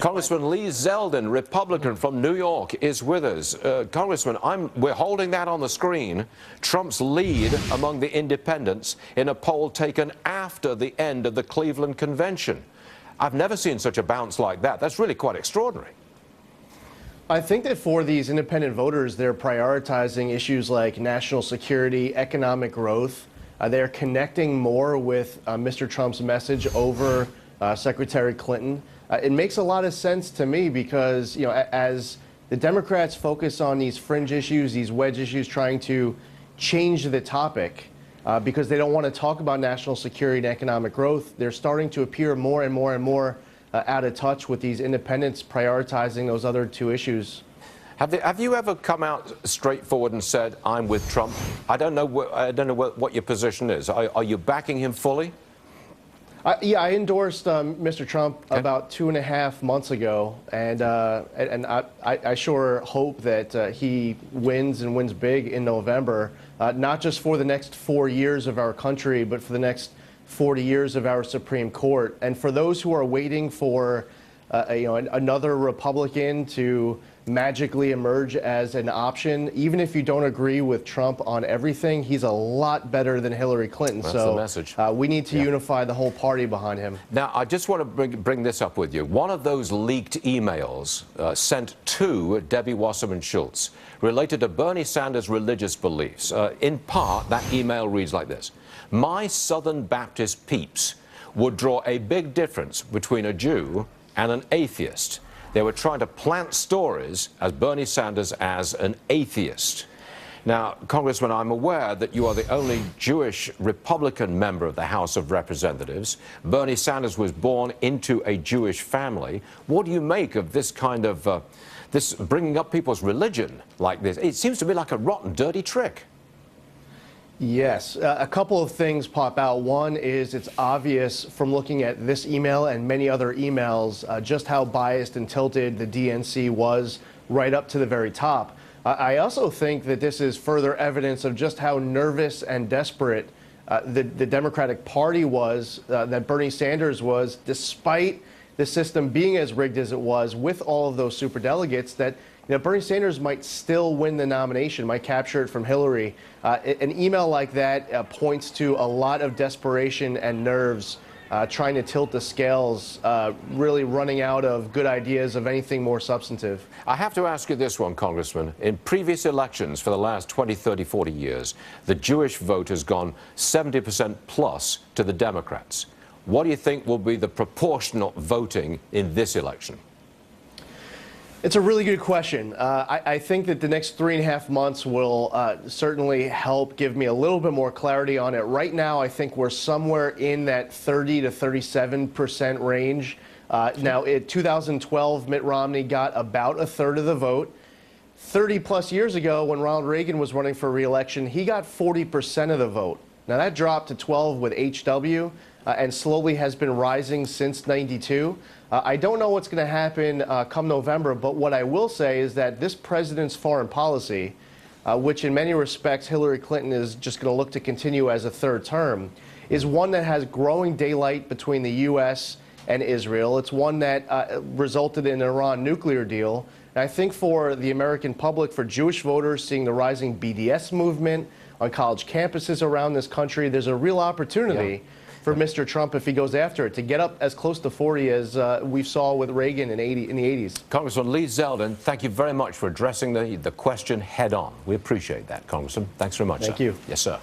Congressman Lee Zeldin, Republican from New York, is with us. Congressman, we're holding that on the screen. Trump's lead among the independents in a poll taken after the end of the Cleveland convention. I've never seen such a bounce like that. That's really quite extraordinary. I think that for these independent voters, they're prioritizing issues like national security, economic growth. They're connecting more with Mr. Trump's message over Secretary Clinton. It makes a lot of sense to me because, as the Democrats focus on these fringe issues, these wedge issues, trying to change the topic because they don't want to talk about national security and economic growth, they're starting to appear more and more out of touch with these independents prioritizing those other two issues. Have you ever come out straightforward and said, I'm with Trump? I don't know what your position is. Are you backing him fully? Yeah, I endorsed Mr. Trump about 2.5 months ago, and I sure hope that he wins and wins big in November, not just for the next 4 years of our country, but for the next 40 years of our Supreme Court. And for those who are waiting for another Republican to magically emerge as an option, even if you don't agree with Trump on everything, he's a lot better than Hillary Clinton. That's the message. We need to unify the whole party behind him. Now, I just want to bring this up with you. One of those leaked emails sent to Debbie Wasserman Schultz related to Bernie Sanders' religious beliefs. In part, that email reads like this: "My Southern Baptist peeps would draw a big difference between a Jew and an atheist. They were trying to plant stories as Bernie Sanders as an atheist." Now, Congressman, I'm aware that you are the only Jewish Republican member of the House of Representatives. Bernie Sanders was born into a Jewish family. What do you make of this kind of this bringing up people's religion like this? It seems to me like a rotten, dirty trick. Yes, a couple of things pop out. One is it's obvious from looking at this email and many other emails just how biased and tilted the DNC was right up to the very top. I also think that this is further evidence of just how nervous and desperate the Democratic Party was, that Bernie Sanders was, despite the system being as rigged as it was with all of those superdelegates, that Bernie Sanders might still win the nomination, might capture it from Hillary. An email like that points to a lot of desperation and nerves trying to tilt the scales, really running out of good ideas of anything more substantive. I have to ask you this one, Congressman. In previous elections for the last 20, 30, 40 years, the Jewish vote has gone 70% plus to the Democrats. What do you think will be the proportional voting in this election? It's a really good question. I think that the next 3.5 months will certainly help give me a little bit more clarity on it. Right now, I think we're somewhere in that 30 to 37% range. Now, in 2012, Mitt Romney got about 1/3 of the vote. 30 plus years ago, when Ronald Reagan was running for re-election, he got 40% of the vote. Now, that dropped to 12 with HW and slowly has been rising since '92. I don't know what's going to happen come November, but what I will say is that this president's foreign policy, which in many respects Hillary Clinton is just going to look to continue as a third term, is one that has growing daylight between the U.S. and Israel. It's one that resulted in an Iran nuclear deal. And I think for the American public, for Jewish voters, seeing the rising BDS movement on college campuses around this country, there's a real opportunity for Mr. Trump, if he goes after it, to get up as close to 40 as we saw with Reagan in the 80s. Congressman Lee Zeldin, thank you very much for addressing the question head on. We appreciate that, Congressman. Thanks very much. Thank you. Yes, sir.